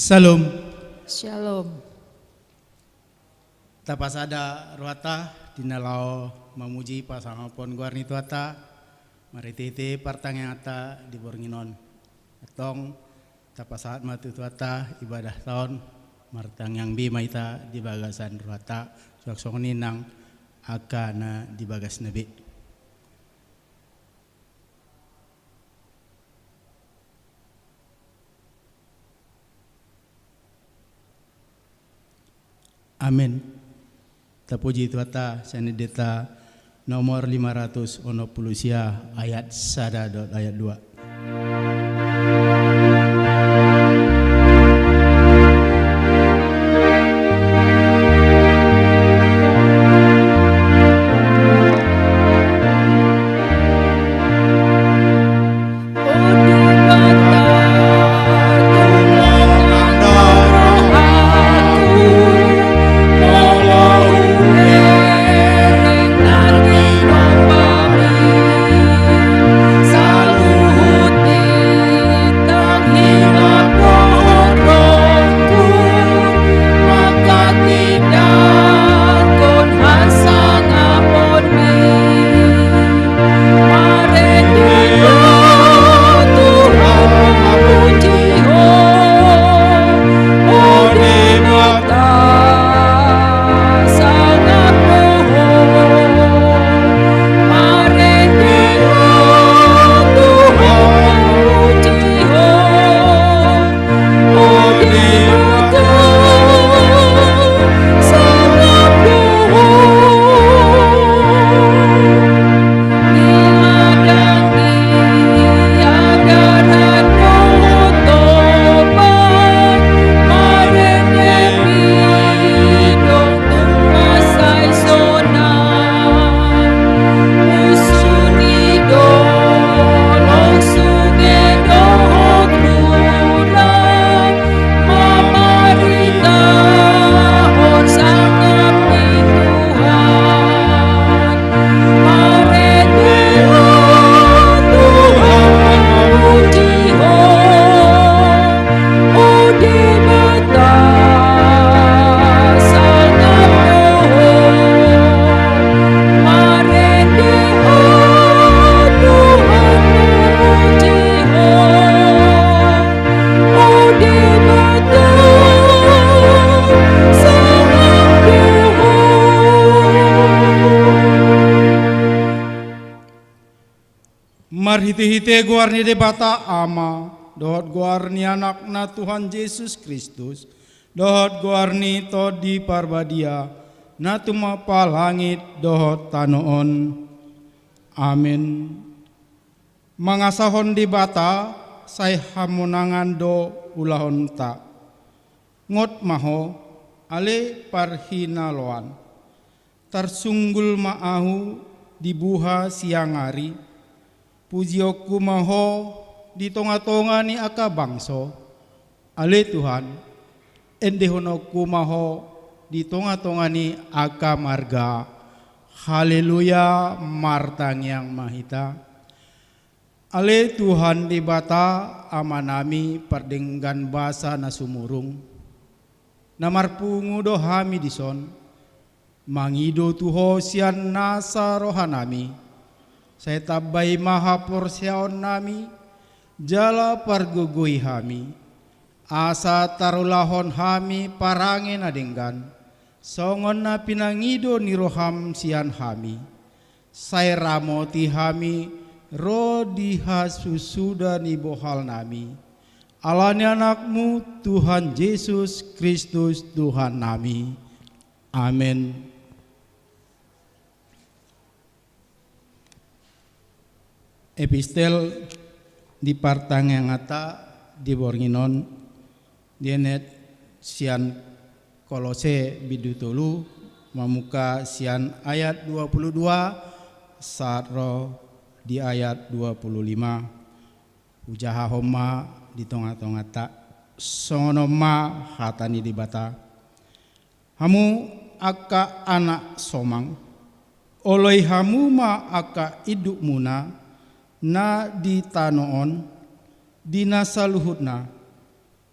Salam. Shalom. Tapasada ruata dinalao memuji pasangapon guarni tuata marititi partangata di Bornginon. Atong tapasat matu tuata ibadah tahun martang yang bimaita di bagasan ruata suaksong ninang akana di bagas nabi. Amin. Tapuji tuata sanideta nomor 500 onopulusia ayat 1 ayat 2. Marhiti-hiti guarni debata ama, dohot guarni anakna Tuhan Yesus Kristus, dohot guarni to di parbadia, na tumapa langit dohot tanoon. Amin. Mangasahon debata, say hamunangan do ulahon ta. Ngot maho, ale parhinaloan. Tarsunggul maahu dibuha siang hari. Pujioku maho di tonga-tonga ni aka bangso, ale Tuhan, endehonoku maho di tonga-tonga ni aka marga, haleluya martang yang mahita. Ale Tuhan di bata amanami perdenggan basa na sumurung, namarpungu do hami dison, mangido tuho sian nasa rohanami. Saya tabay mahaporsyaon nami, jala pargugui hami, asa tarulahon hami parangin adenggan, songon na pinangido ni roham sian hami, saya ramoti hami, rodiha susuda ni bohal nami, alani anakmu Tuhan Yesus Kristus Tuhan nami, amin. Epistel di partang yang ata di Bornginon dienet sian Kolose bidutulu mamuka sian ayat 22 sarro di ayat 25 ujaha homa di tonga-tonga ta sonoma hatani di bata hamu aka anak somang oloi hamu ma aka iduk muna na di tanoon dina saluhutna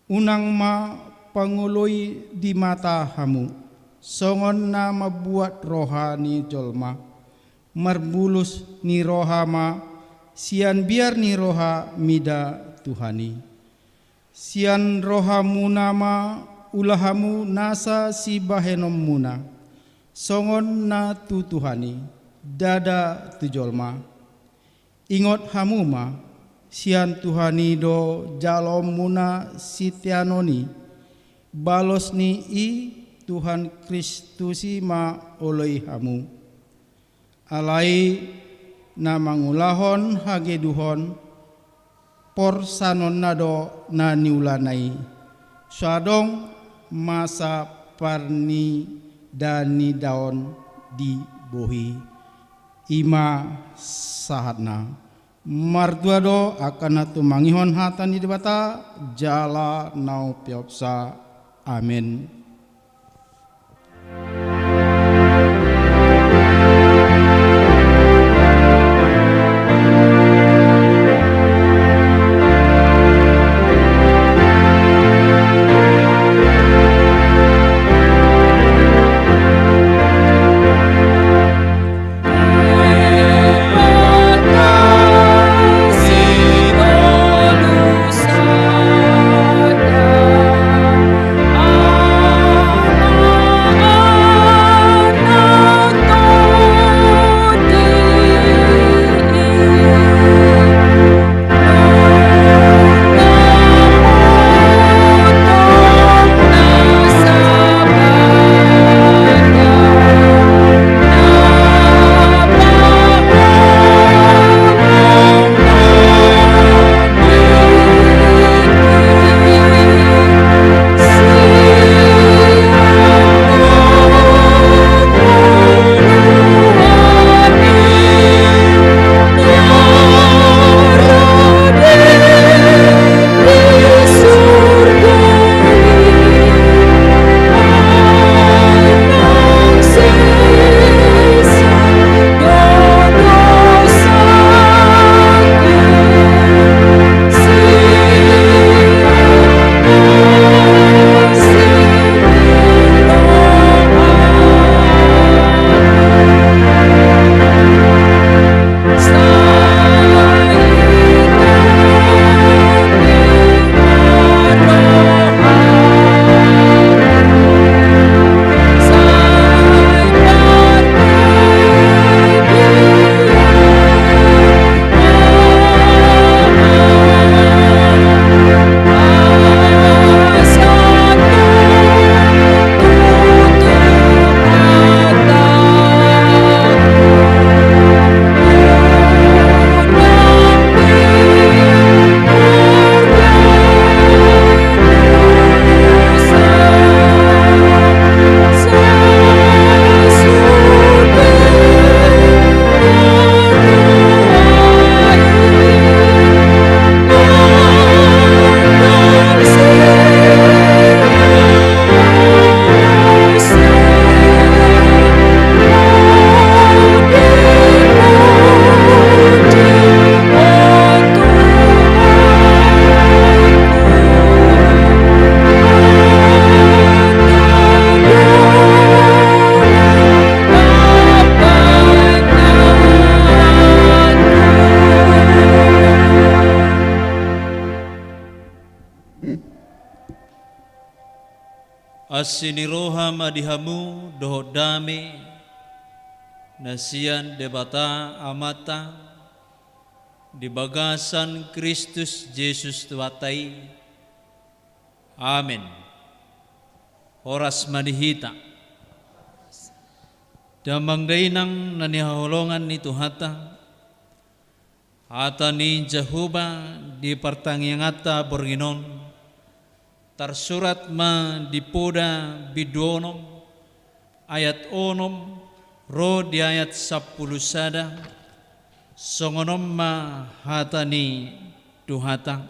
unang ma pangului di mata hamu, songon na mabuat rohani jolma, marbulus ni rohama, sian biar ni roha mida Tuhani. Sian rohamu nama ulahamu nasa si bahenom muna, songon na tu Tuhani, dada tu jolma. Ingot hamuma, sian Tuhani do jalom muna sitianoni, balos ni i Tuhan Kristusi ma oloi hamu. Alai na mangulahon hage duhon, por sanon nado na niulanai. Suadong masa parni dani daon di bohi. Ima sahatna. Martuado akan atu mangihon hatan di debata jala nau piopsa. Amin. Asini roha madihamu doho dame nasian debata amata di bagasan Kristus Yesus tuatai. Amin. Horas madihita damang dainang nanihaholongan ni Tuhata hata ni Jehovah di pertangingata borginon tarsurat ma di poda bidonom ayat onom ro di ayat 10 sada songonom ma hatani Tuhata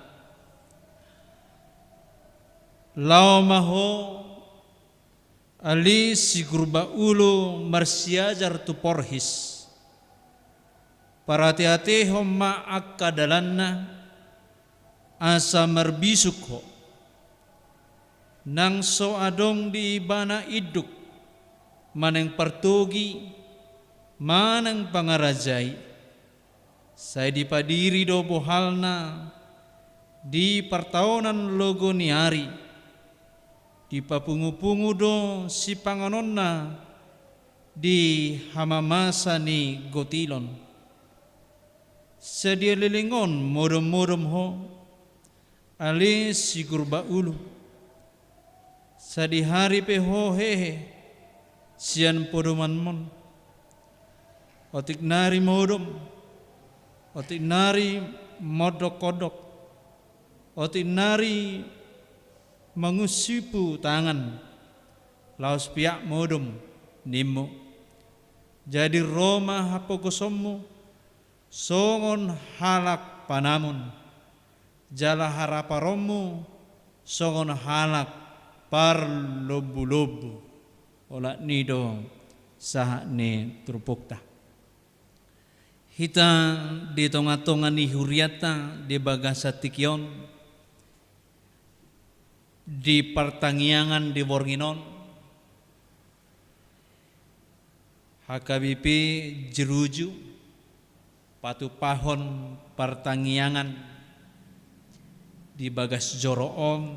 lao maho ali sigurba ulu marsiajar tu porhis parati-hati homma akkadalanna asa marbisuk ho nang so adong di ibana iduk maneng pertugi manang pangarajai saya dipadiri do bohalna di pertahunan logo niari di papungu-pungu do si panganonna di hamamasa ni gotilon sedia lelengon modom-modom ho ali sigur baulu sadi hari pe ho hehe sian podoman mon otik nari modom otik nari modok kodok otik nari mengusipu tangan laos piak modom nimmo jadi Roma hapokosommu songon halak panamun jala haraparomu songon halak par lobu-lobu ola nido sah ne turpukta hita di tonga-tonga ni huriata di bagasa tikion di pertanggiangan di Bornginon HKBP jeruju patu pahon pertanggiangan di bagas joroom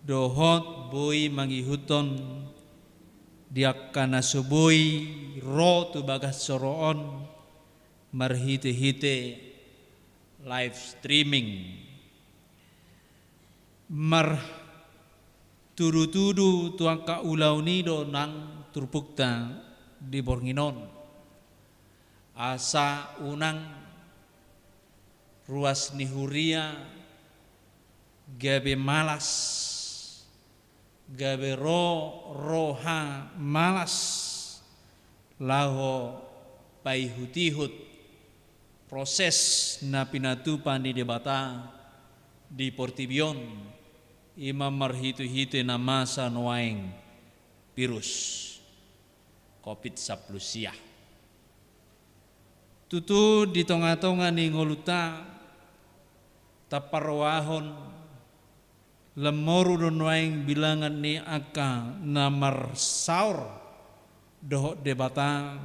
dohot boy mangihuton diakana subui ro tu bagas joroon marhite-hite live streaming mar tudu-tudu tuang ka ulau nido nang turpukta di Bornginon asa unang ruas nihuria gabe malas gabe roha malas laho pai hutihut proses na pinatupan di debata di Portibion imam marhitu-hitu na masa noaing virus COVID-19 tutu di tonga-tonga ni ngoluta taparwahon lemoru don waing bilangan ni aka namar saur doh debata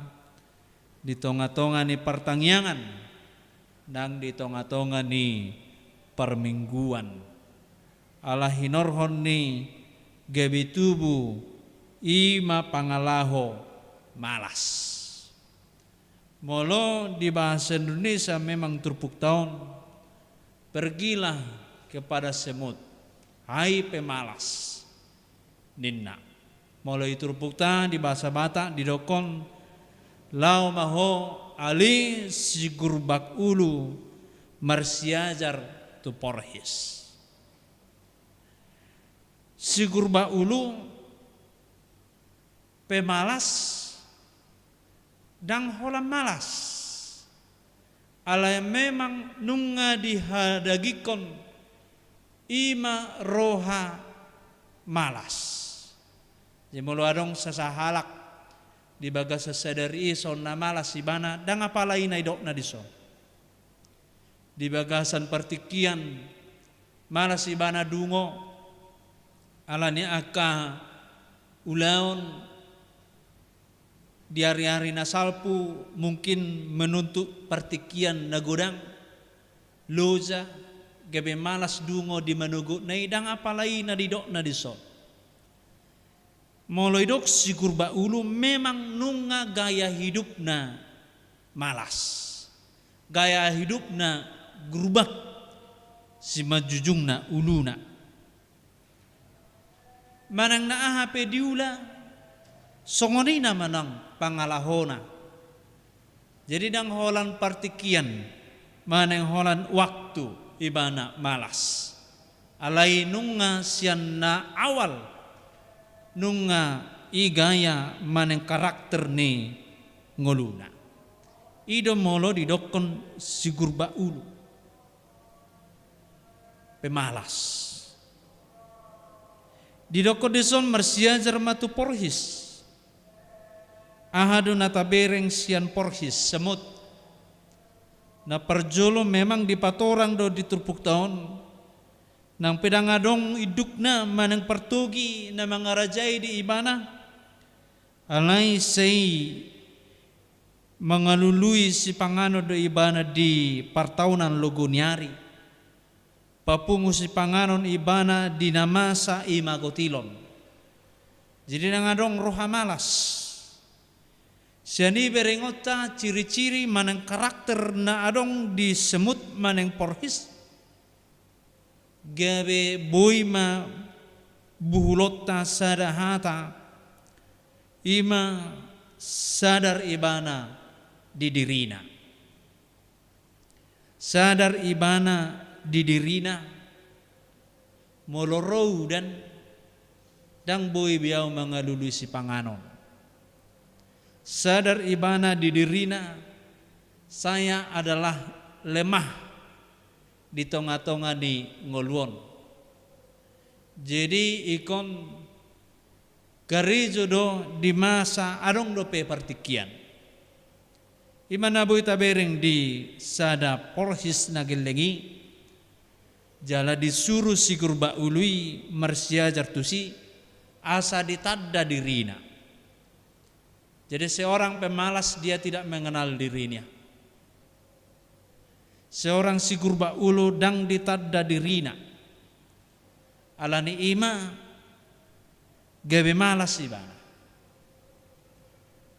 di tonga-tonga ni pertanggiangan dan di tonga-tonga ni permingguan ala hinorhon ni gabi tubuh ima pangalaho malas molo di bahasa Indonesia memang turpuk tahun pergilah kepada semut hai pemalas ninna molo itu turpuk tahun di bahasa Batak di dokon lau maho ali sigurbak ulu marsiajar tu porhis sigurbak ulu pemalas dan hola malas ala memang nunga dihadagikon ima roha malas jemolo adong sasahalak di bagas sasadari son na malas ibana dan apalai na idok na dison di bagasan partikian malas ibana dungo ala ni aka ulaon di hari-hari nasalpu mungkin menuntut partikian nagodang loja gabe malas dungo di manugo na idang apalai na didok na diso molo idok sigurba ulu memang nunga gaya hidup na malas gaya hidup na gerubak si majujung na ulu na manang na ahape diula songonina manang pangalahona jadi dang holan partikian manang holan waktu ibana malas alai nunga sian na awal nunga igaya manang karakter ni ngoluna ido molo didokon sigurba ulu pemalas didokon dison marsiajar matu porhis ahadu natabereng sian porhis semut na perjolo memang dipatorang do di turpuk tahun nang pedangadong idukna manang pertugi na mga rajay di ibana alay say mangalului si pangano do ibana di partaunan logonyari papungo si panganon ibana di namasa imagotilon jadi nangadong roha malas siani berengota ciri-ciri manang karakter na adong disemut manang porhis gabe boima buhulota sadahata ima sadar ibana di dirina sadar ibana di dirina molorou dan boy biau mangalului si panganon sadar ibana di dirina saya adalah lemah di tonga-tonga di ngoluon jadi ikon garijo do di masa adong do pe partikian imana boy tabereng di sada porhis nagelengi jala disuruh si kurba ului marsia jartusi asa ditadda dirina jadi seorang pemalas dia tidak mengenal dirinya seorang si kurba ulu dang ditadda dirina alani ima gabe malas ibana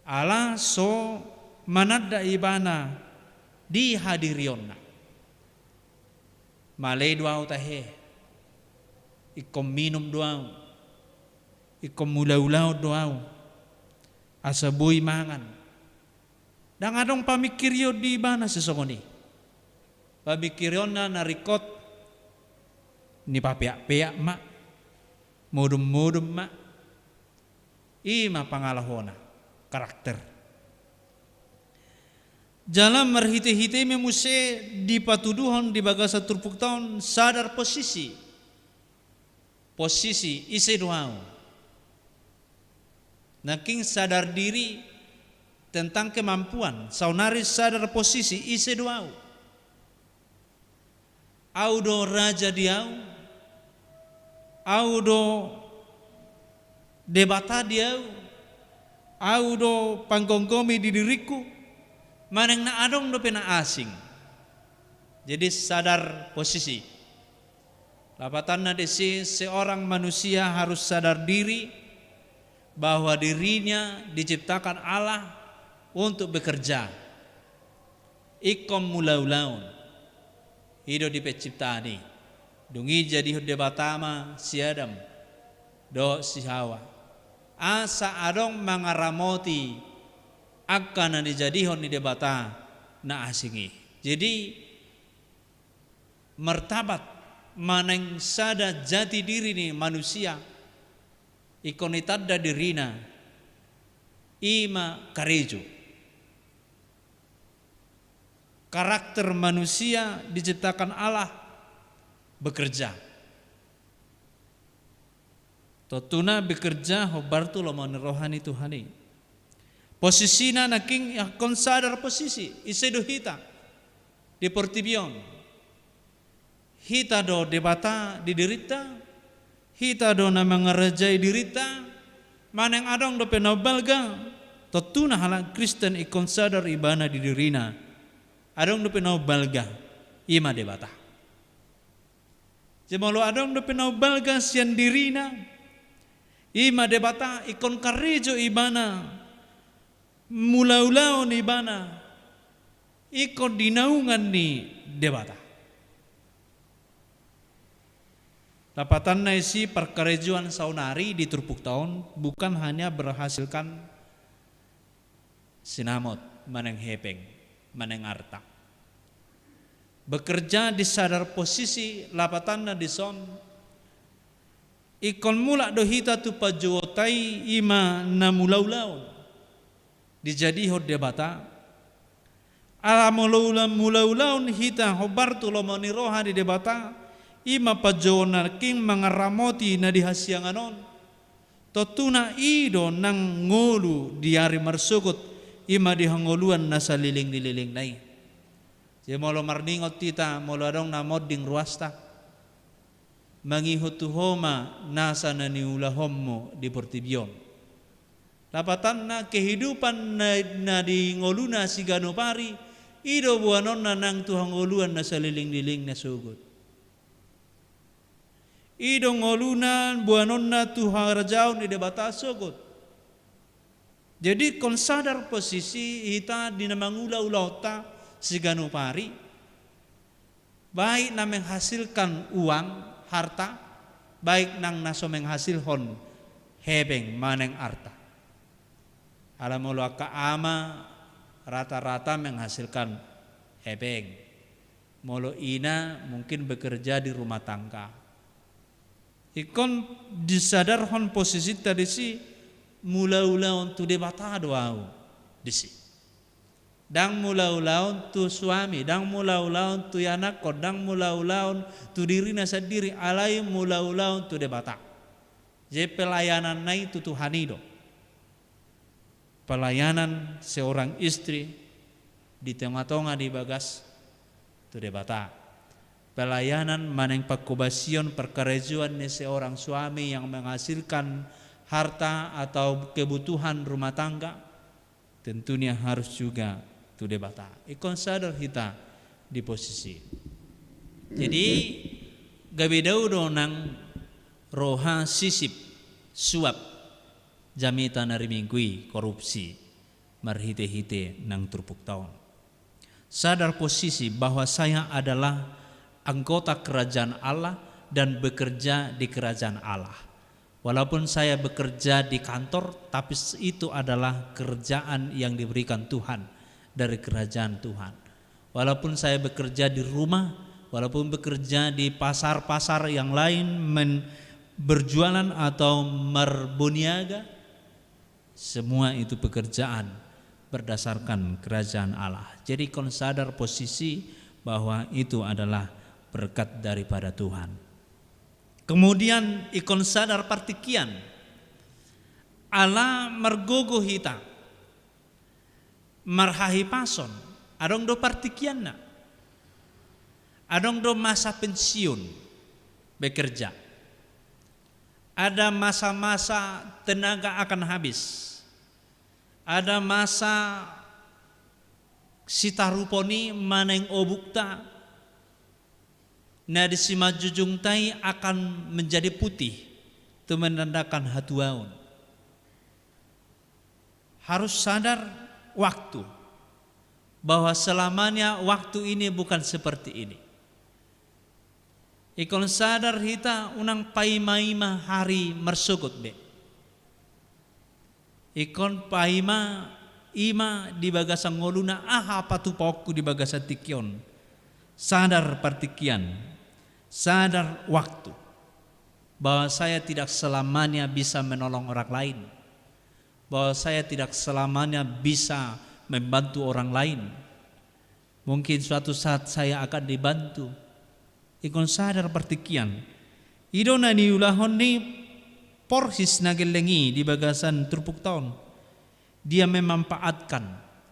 ala so manadda ibana di hadirionna malay duau tahe ikom minum duau ikom mulaw-law duau asa boy mangan dang adong pamikiryo di ibana sesongoni pamikiryon na narikot ni papiak-piak mak modum-modum mak ima pangalahona karakter jalan merhiti-hiti memuse di patuduhan di bagasa turpuk tahun sadar posisi isi doang naking sadar diri tentang kemampuan saunari sadar posisi isi doang audo raja diau audo debata diau audo panggonggomi di diriku maneng na adong do pena asing jadi sadar posisi lapatan na desi seorang manusia harus sadar diri bahwa dirinya diciptakan Allah untuk bekerja ikom mulaulaun hidup di penciptani dungi jadi debatama si Adam do si Hawa asa adong mangaramoti akan dijadihon di debata na asingi jadi martabat maneng sada jati diri ni manusia ikonitadda dirina ima karejo karakter manusia diciptakan Allah bekerja. Totuna bekerja hobartu lomon rohani Tuhani. Posisina naking yakon sadar posisi isedo hita di portibion. Hita do debata di dirita, hita do na mangarajai dirita, maneng adong do penabalga. Totuna halang Kristen ikon sadar ibana di dirina. Adong do penabalga ima debata. Jemolo adong do penabalga sian dirina. Ima debata ikon karejo ibana mulaulaw ni ibana ikon dinaungan ni debata. Lapatan na isi perkarejuan saunari di turpuk tahun bukan hanya berhasilkan sinamot maneng hepeng maneng arta. Bekerja di sadar posisi lapatan na dison ikon mula dohita tu pajotai ima na mulaulaw dijadi hod debata ala mulaulaw hita hobartu lomoni roha di debata ima pajona king mangaramoti na dihasyanganon totuna ido nang ngolu diari marsugot ima dihangoluan na sa liling-liling nai je molo marningot tita molo adong na modding ruasta mangihutuhoma nasa naniulahommo di portibion. Lapatan na kehidupan na di ngoluna si ganopari, ido buanon na nang tuhang ngoluan na saliling-liling na sugod. Ido ngolunan buanon na tuhang rajaon di debata sugod. Jadi kon sadar posisi ita di namangula-ulaw ta si ganopari, baik na menghasilkan uang, harta, baik nang naso menghasilhon hebeng maneng arta. Alam mula kaama rata-rata menghasilkan hebeng. Molo ina mungkin bekerja di rumah tangga. Ikon disadarhon posisi tadi si mula-ula untuk debata doau disi. Dang mula-ula untuk suami, dang mula-ula untuk anak, dang mula-ula untuk dirinya sendiri, alai mula-ula untuk debata. Jadi pelayanan na itu Tuhan itu. Pelayanan seorang istri di tengah-tengah di bagas itu debata. Pelayanan maneng pakubasion perkerejuan seorang suami yang menghasilkan harta atau kebutuhan rumah tangga, tentunya harus juga itu debata. Ikon sadar kita di posisi. Jadi gabedau donang roha sisip suap jamita narimingkui korupsi marhite-hite nang turpuk tahun. Sadar posisi bahwa saya adalah anggota kerajaan Allah dan bekerja di kerajaan Allah. Walaupun saya bekerja di kantor, tapi itu adalah kerjaan yang diberikan Tuhan dari kerajaan Tuhan. Walaupun saya bekerja di rumah, walaupun bekerja di pasar-pasar yang lain berjualan atau berbuniaga, semua itu pekerjaan berdasarkan kerajaan Allah. Jadi kon sadar posisi bahwa itu adalah berkat daripada Tuhan. Kemudian ikon sadar partikian Allah mergogo hita marhahi pason adong do partikian na adong do masa pensiun bekerja, ada masa-masa tenaga akan habis, ada masa sitaruponi maneng obukta na disimajujung tai akan menjadi putih, itu menandakan hatuaun. Harus sadar waktu, bahwa selamanya waktu ini bukan seperti ini. Ikon sadar hita unang paimaima hari mersugut be. Ikon paima ima di bagasan ngoluna aha patupokku di bagasan tikyon. Sadar partikian, sadar waktu, bahwa saya tidak selamanya bisa menolong orang lain, bahwa saya tidak selamanya bisa membantu orang lain. Mungkin suatu saat saya akan dibantu. Ikon sadar partikian. Idona ni ulahon ni porhis nagelengi di bagasan turpuk tahun. Dia memanfaatkan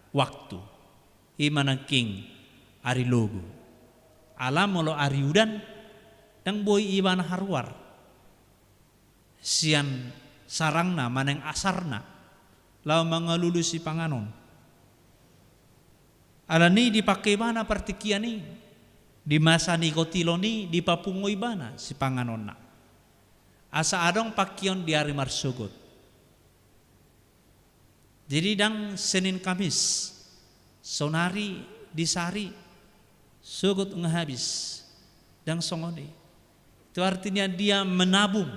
waktu. Imanang king ari logo. Alam molo ari udan dang boy iban harwar. Sian sarangna maneng asarna. Lau mangalulu si panganon. Alani dipakai mana partikian ni? Di masa nikotiloni di papungoy bana si panganon na. Asa adong pakion di hari marsugot. Jadi dang Senin Kamis sonari disari sugut ngehabis dang songone. Itu artinya dia menabung.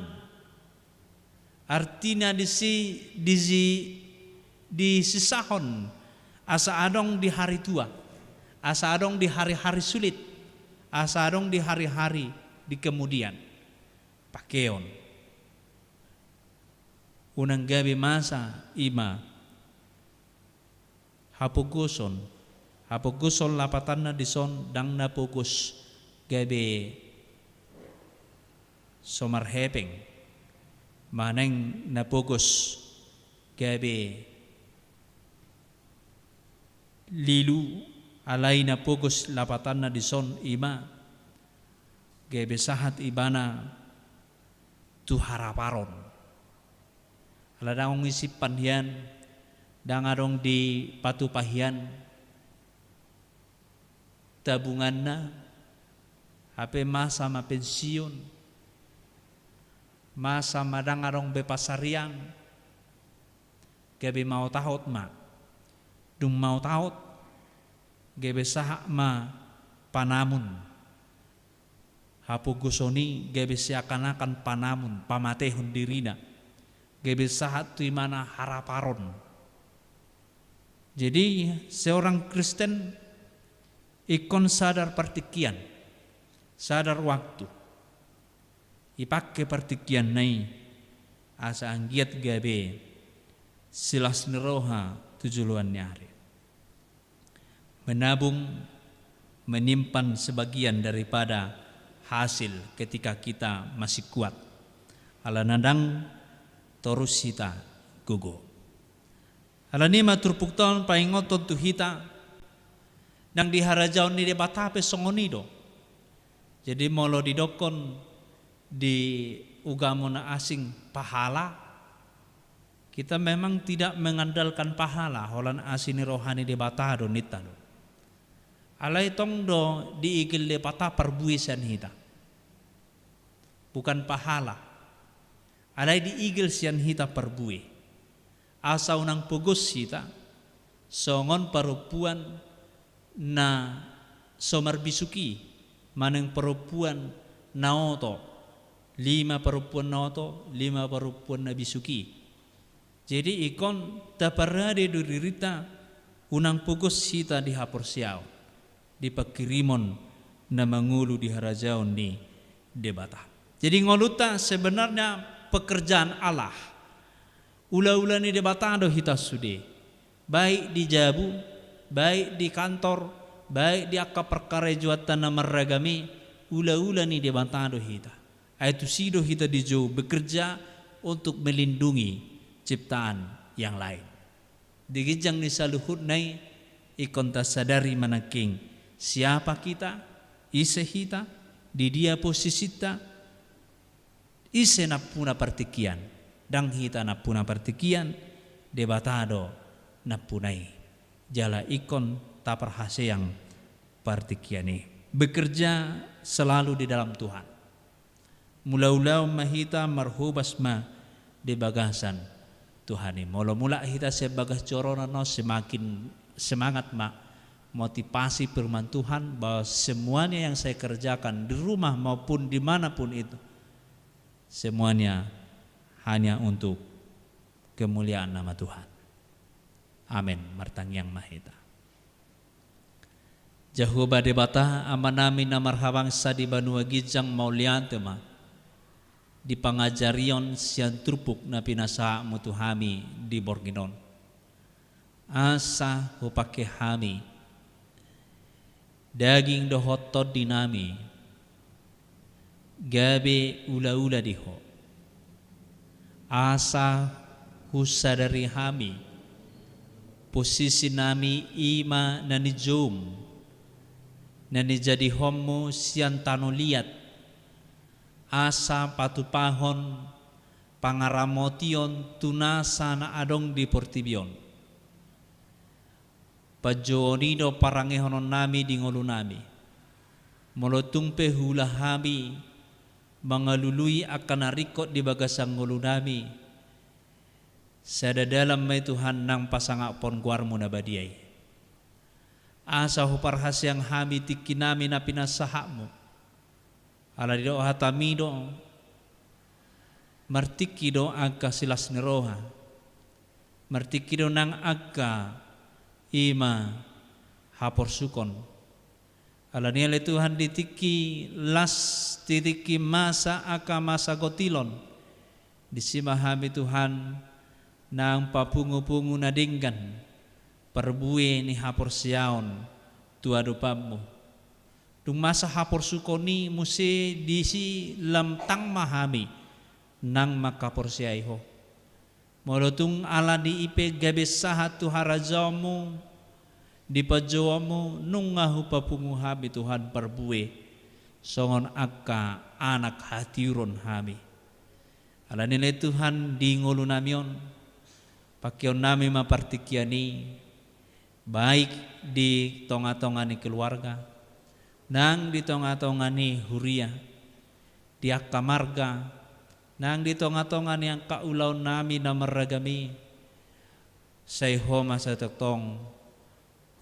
Artinya di sisahon asa adong di hari tua, asa adong di hari-hari sulit, asa adong di hari-hari di kemudian. Pakeon unang gabi masa ima hapuguson lapatan na dison dang napugus gabi somarhepeng maneng napugus gabi lilu alay napugus lapatan na dison ima gabi sahat ibana tu haraparon. Aladang isi pandian dangarong di patupahian tabunganna hape masa ma pensiun masa madangarong bepasarian gabe mau tahot ma dung mau tahot gabe sahak ma panamun hapu gusoni gabe seakan-akan panamun pamatehun dirina gabe sahat tu mana haraparon. Jadi seorang Kristen ikon sadar partikian, sadar waktu, ipakai partikian nai asa anggiat gabe silas neroha tujuan nyari, menabung, menyimpan sebagian daripada hasil ketika kita masih kuat. Ala nadang torus hita gugo. Ala ni maturpukton paingoton tu hita nang diharajaw ni debatape songonido. Jadi molo didokon di ugamona asing pahala, kita memang tidak mengandalkan pahala holan asini rohani debatado nitano. Alai tong do diigil debata perbuisan hita. Bukan pahala. Alai diigil sian hita perbui. Asa unang pugos hita songon perempuan na somar bisuki maneng perempuan naoto 5 perempuan naoto 5 perempuan na bisuki. Jadi ikon taparade duririta unang pugos hita di hapor siao di pakirimon na mangulu di harajaon ni debata. Jadi ngoluta sebenarnya pekerjaan Allah. Ula-ula ni debatado hita sude. Baik di jabu, baik di kantor, baik di akka perkara juatan na meragami, ula-ula ni debatado hita. Aitu sido hita di jauh bekerja untuk melindungi ciptaan yang lain. Digijang ni saluhut nai ikon ta sadari manaking siapa kita, ise hita, di dia posisita, ise na puna partikian, dang hita na puna partikian, debatado na punai. Jala ikon taparhase yang partikian ini. Bekerja selalu di dalam Tuhan. Mula-ulau mahita marhubas ma di bagasan Tuhan ini. Mula-mula hita sebagas corona no semakin semangat ma motivasi firman Tuhan bahwa semuanya yang saya kerjakan di rumah maupun dimanapun itu semuanya hanya untuk kemuliaan nama Tuhan. Amin. Martang yang mahita. Jahuba debata amanami na marhabang sa di banua gijang mauliantema di pangajarion sian trupuk na pinasa mo tuhami di Borginon. Asa hupake hami daging dohotod dinami gabe ula-ula diho. Asa husadari hami posisi nami ima nanijum nani jadi homo sian tano liat asa patupahon pangaramotion tunasa na adong di portibion pajoonido parangehonon nami di ngolu nami molotungpe hula hami mangalului akan narikot di bagasang ngolu nami sada dalam may Tuhan nang pasanga pon guarmo na badiay asa huparhas yang hami tikinami na pinasahakmo ala dido hatamido martikido agka silas neroha martikido nang agka ima hapor sukon ala nilai Tuhan ditiki las titiki masa aka masa gotilon disimahami Tuhan nang papungu-pungu nadinggan perbuwe ni hapor siaon tuado pammo dung masa hapor sukoni musi disi lamtang mahami nang makapor siaiho molotung ala di ipe gabe sahat tu harajamu di pajoamu nung ngahu papungu hami Tuhan perbuwe songon akka anak hatiron hami Ala nilai Tuhan di ngulu namion, pakion nami mapartikiani, baik di tonga-tongani keluarga, nang di tonga-tongani huria, di akamarga, nang di tonga-tongani yang kaulau nami na meragami, sayho masa tetong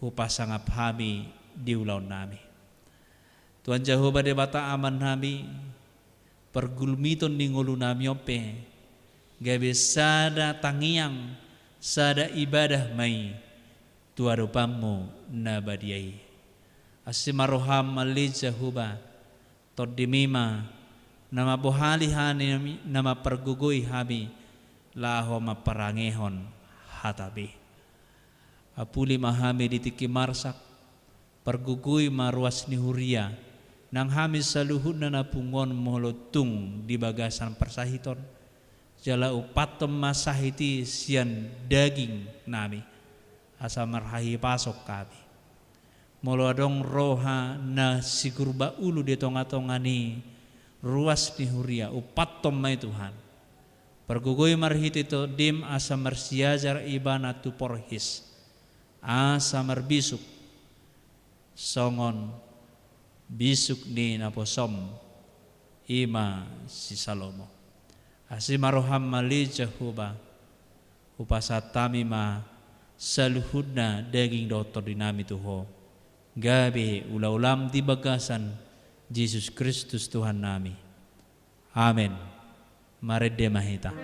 hupasangap hami di ulau nami. Tuhan Jehovah de bata aman nami, pergulmiton di ngulu nami ope, gabe sada tangiang, sada ibadah mai, tuarupamu nabadiai. Asimaroham mali Jehovah, todimima, nama bohalihani nama pergugui hami, laho maparangehon hatabi. Apuli mahami ditiki marsak, pergugui maruas ni huria, nang hami saluhud na napungon molotung di bagasan persahiton, jala upatom masahiti sian daging nami, asa marhahi pasok kami. Molo adong roha na sigurba ulu di tonga-tongani ruas ni huria, upatom may Tuhan. Pergugui marhiti to dim asa marsiajar ibana tu porhis, asa marbisuk, songon bisuk ni naposom ima si Salomo. Asimaroham mali Jehovah, upasatami ma saluhudna daging dotor dinami tuho, gabi ulam di bagasan Yesus Kristus Tuhan nami. Amin. Marede mahita.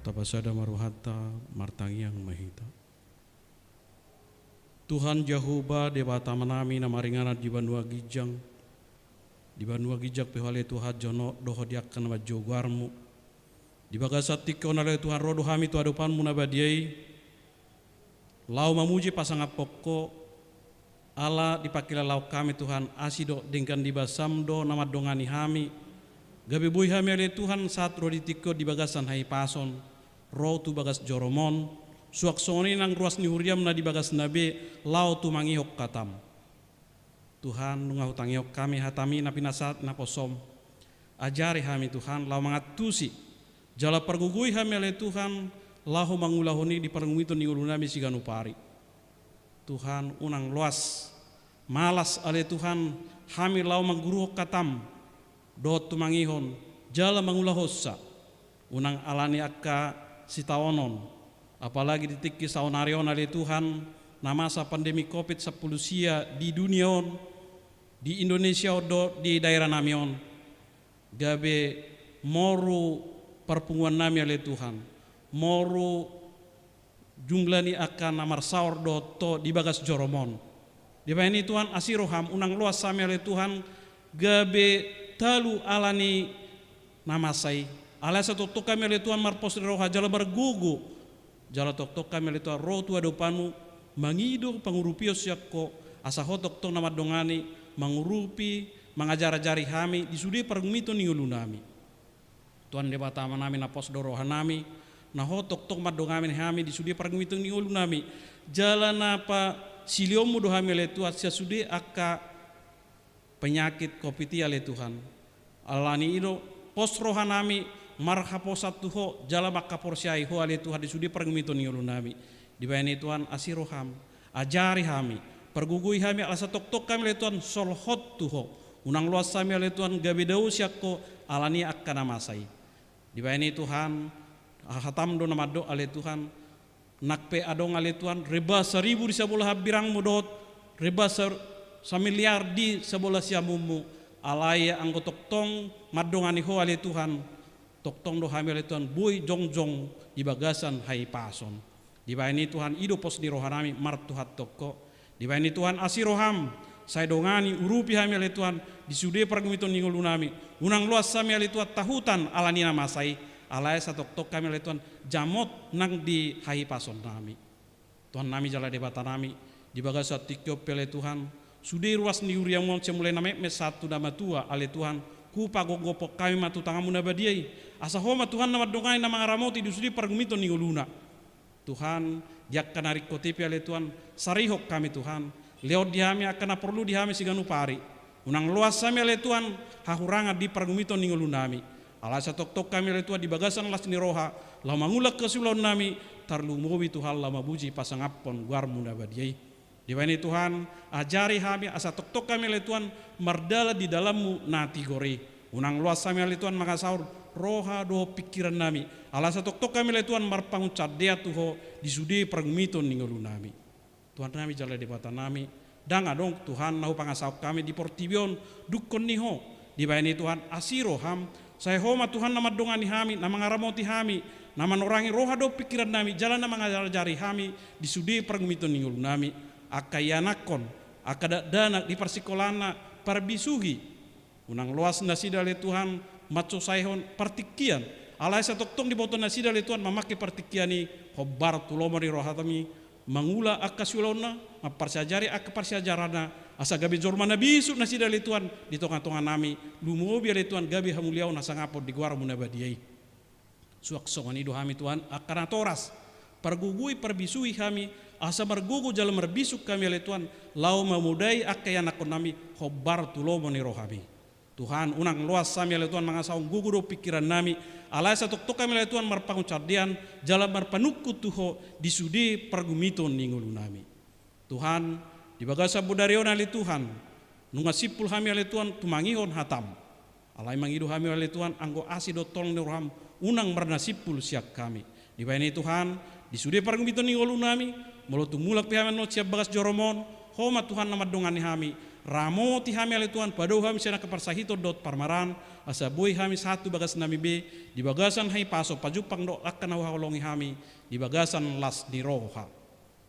Tapasada maruhata martangiang mahita. Tuhan Jehovah debata manami na maringana di banua gijang, di banua gijak pihale Tuhan jono doho diakan nama jogarmu, di bagasat tikau nale Tuhan rodo hami tu adupanmu nabadiai, lau mamuji pasangap pokok, Allah dipakila lau kami Tuhan asido dengkan di basamdo nama dongani hami, gabi bui hami ale Tuhan saat rodi tikau di bagasan hai pason, roh tu bagas joromon, suak soni nang ruas ni huriam na di bagas nabe lau tu mangihok katam. Tuhan nungah utangihok kami hatami na pinasat na posom. Ajari hami Tuhan lau mangatusi. Jala pergugui hami ale Tuhan lau mangulahoni di perngumito ni ulunami siganupari. Tuhan unang luas malas ale Tuhan hami lau mangguruhok katam. Dot tu mangihon jala mangulahosa. Unang alani akka sitaonon, apalagi di tiki saonarion ale Tuhan na masa pandemi COVID-10 sia di dunia on, di Indonesia do di daerah namion, gabe moru perpunguan nami ale Tuhan, moru jumlah ni akan namar saur do to di bagas joromon. Di ini Tuhan asiroham unang luas sami ale Tuhan, gabe talu alani namasai. Alasa tok kami le Tuhan marpos roha jala bergugu, jala tok kami le Tuhan roh tu adopanu mangido pangurupio siakko asa hotok to nama dongani mangurupi mangajar-ajari hami di sudi pergumito ni ulunami. Tuhan debata manami na pos doroha nami na hotok tok madongami hami di sudi pergumito ni ulunami. Jala napa siliomu do hami le Tuhan sia sudi akka penyakit kopiti ale Tuhan. Alani ino pos rohanami marhaposat tuho jala baka porsiai ho ale Tuhan disudi pergumito ni ulunami. Dibayani Tuhan asiroham, ajari hami, pergugui hami alasa tok kami ale Tuhan solhot tuho. Unang luas kami ale Tuhan gabidau siakko alani akan amasai. Dibayani Tuhan hatam do namado ale Tuhan nakpe adong ale Tuhan reba 1000 di sebelah birang mudot reba samiliar di sebelah siamumu alaya anggo toktong madongani ho ale Tuhan toktong do hami ale Tuhan bui jongjong di bagasan hai pason. Dibayani Tuhan ido pos di rohanami martuhat toko. Dibayani Tuhan asiroham saya dongani urupi hami ale Tuhan disude pergumiton ningolunami unang luas sami ale Tuhan tahutan alani nama sai alaya satok kami ale Tuhan jamot nang di hai pason nami. Tuhan nami jala debata nami di bagasa tikyo pele Tuhan sude ruas ni uriang mong cemule name satu dama tua ale Tuhan ku pagogopok kami matu tangamu nabadiai asa homa Tuhan nama dongai nama ngaramoti disude pergumiton ningoluna. Tuhan jak kanarik kotipi ale Tuhan sarihok kami Tuhan lewat dihami akan perlu dihami siganu pari unang luas sami ale Tuhan hahuranga di pergumito ningulu nami alasa tok kami ale Tuhan di bagasan las ni roha lama ngulak kesulon nami tarlumowi Tuhan lama buji pasangapon guarmu nabadiai. Dibayani Tuhan ajari hami asa tok kami ale Tuhan mardala di dalammu nati gore unang luas sami ale Tuhan makasaur roha do pikiran nami alasa tok kami ale Tuhan marpangun cadea tuho disudi pergumito ningulu nami. Tuhan nami jala debata nami danga dong Tuhan nahu pangasau kami di portibion dukon niho dibayani Tuhan asiro ham saya homa Tuhan nama dongani hami nama ngaramoti hami nama norangi roha do pikiran nami jalan nama ngajari hami disudi pergumito ningul nami akayanakon akada dana di persikolana parbisugi unang luas nasi dale Tuhan matso saihon partikian alai satoktong di boto nasi dale Tuhan mamake partikiani hobar tulomo di roha tami mangula akasulona maparsajari akaparsajarana asa gabi jormana bisu nasi dali Tuhan di tonga-tonga nami lumobi ale Tuhan gabi hamuliau nasa ngapot di guara munabadiai suak songan ido hami Tuhan akan toras pergugui perbisui kami asa margugu jalan merbisuk kami ale Tuhan lau memudai akayanakon nami hobar tulomo ni rohami Tuhan unang luas sami ale Tuhan mangasaung gugu do pikiran nami alai satok kami ale Tuhan marpangun cardian jalan marpanukku tuho disudi pergumiton ningulu nami Tuhan di bagasa budarion ale Tuhan nungasipul hami ale Tuhan tumangihon hatam alai mangidu hami ale Tuhan anggo asido tolong nurham unang marnasipul siak kami dibayani Tuhan disudi pergumiton ningulu nami molotu mulak pihamen no siap bagas joromon homa Tuhan nama dongani hami ramo ti hami ale Tuhan padau hami sena keparsahito dot parmaran asa boy hami satu bagas nami be di bagasan hai paso pajupang do akan awalongi hami di bagasan las di roha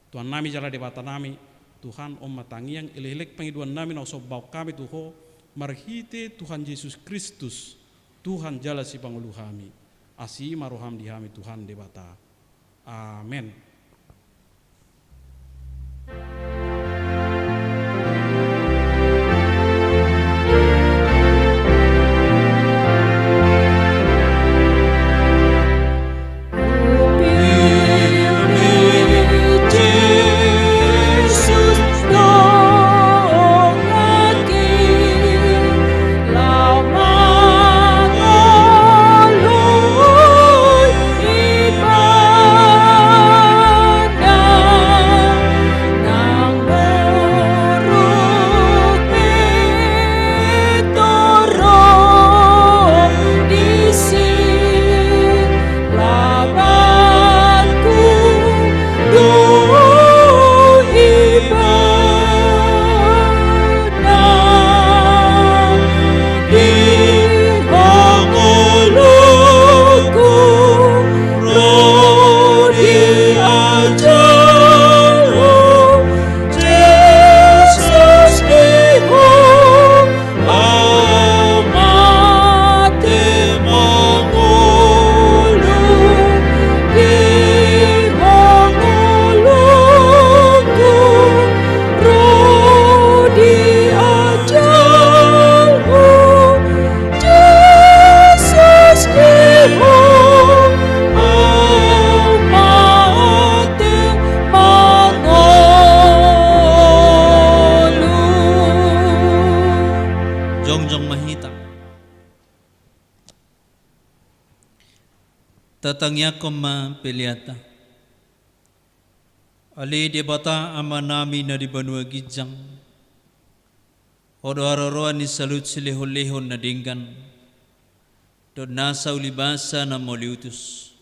Tuhan nami jala debata nami Tuhan om matangi yang ilelek pengiduan nami na sobau kami tuho marhite Tuhan Yesus Kristus Tuhan jala si pangulu hami asi maroham di hami Tuhan debata amen. jong mahita. Tatangya koma peliata. Ali debata ama nami na di Banua Gijang. Odo aroroan ni salut silehon-lehon na dinggan. Do nasa ulibasa na moliutus.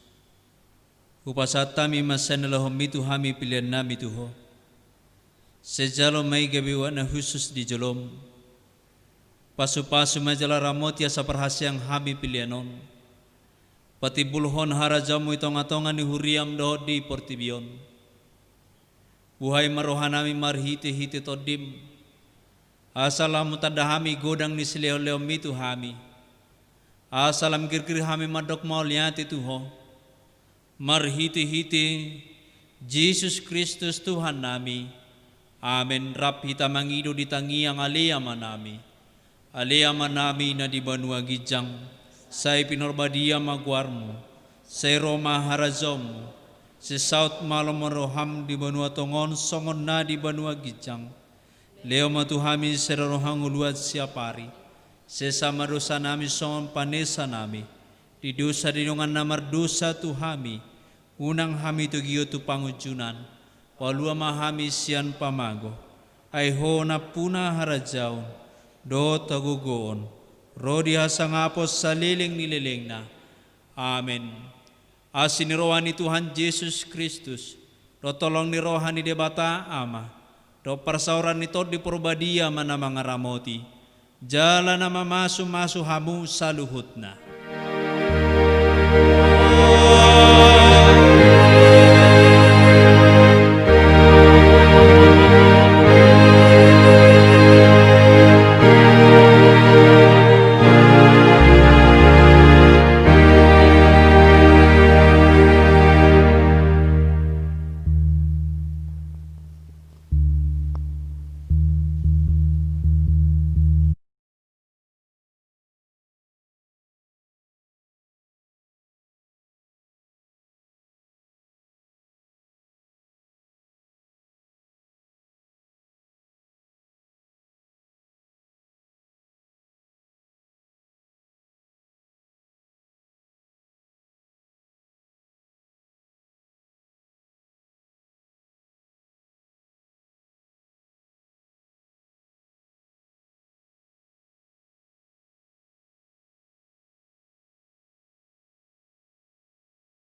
Upasatami masan lahom itu hami pilihan nami tuho. Sejalo may gabiwa na husus di jolom. Pasu-pasu majala ramot ya sa perhasyang hami pilihanon. Pati bulhon harajamu itong-atongan ni huriam doh di portibion. Buhay marohanami marhiti-hiti todim. Asalamu tadahami godang ni sileo-leo mitu hami. Asalam kir-kir hami madok mauliati tuho. Marhiti-hiti Jesus Kristus Tuhan nami. Amen. Rap hita mangido di tangiang aliyama nami. Aliyama nami na di Banua Gijang. Say pinorbadia magwarmo. Say Roma harazom. Say South Malomoroham di Banua Tongon. Songon na di Banua Gijang. Leo matuhami serohang uluat siapari. Say samadosa nami songon panesa nami. Di dosa dinungan namar dosa tuhami. Unang hami tu giyo tu pangujunan. Walua mahami sian pamago. Ay ho na puna harajaon. Do tagugoon. Rodi hasangapos sa liling na. Amen. Asin ni rohan ni Tuhan Yesus Kristus. Do tolong ni rohan ni debata ama. Do persauran ni Tod di porbadia mana mangaramoti. Jala na mamasu-masu hamu sa luhut na.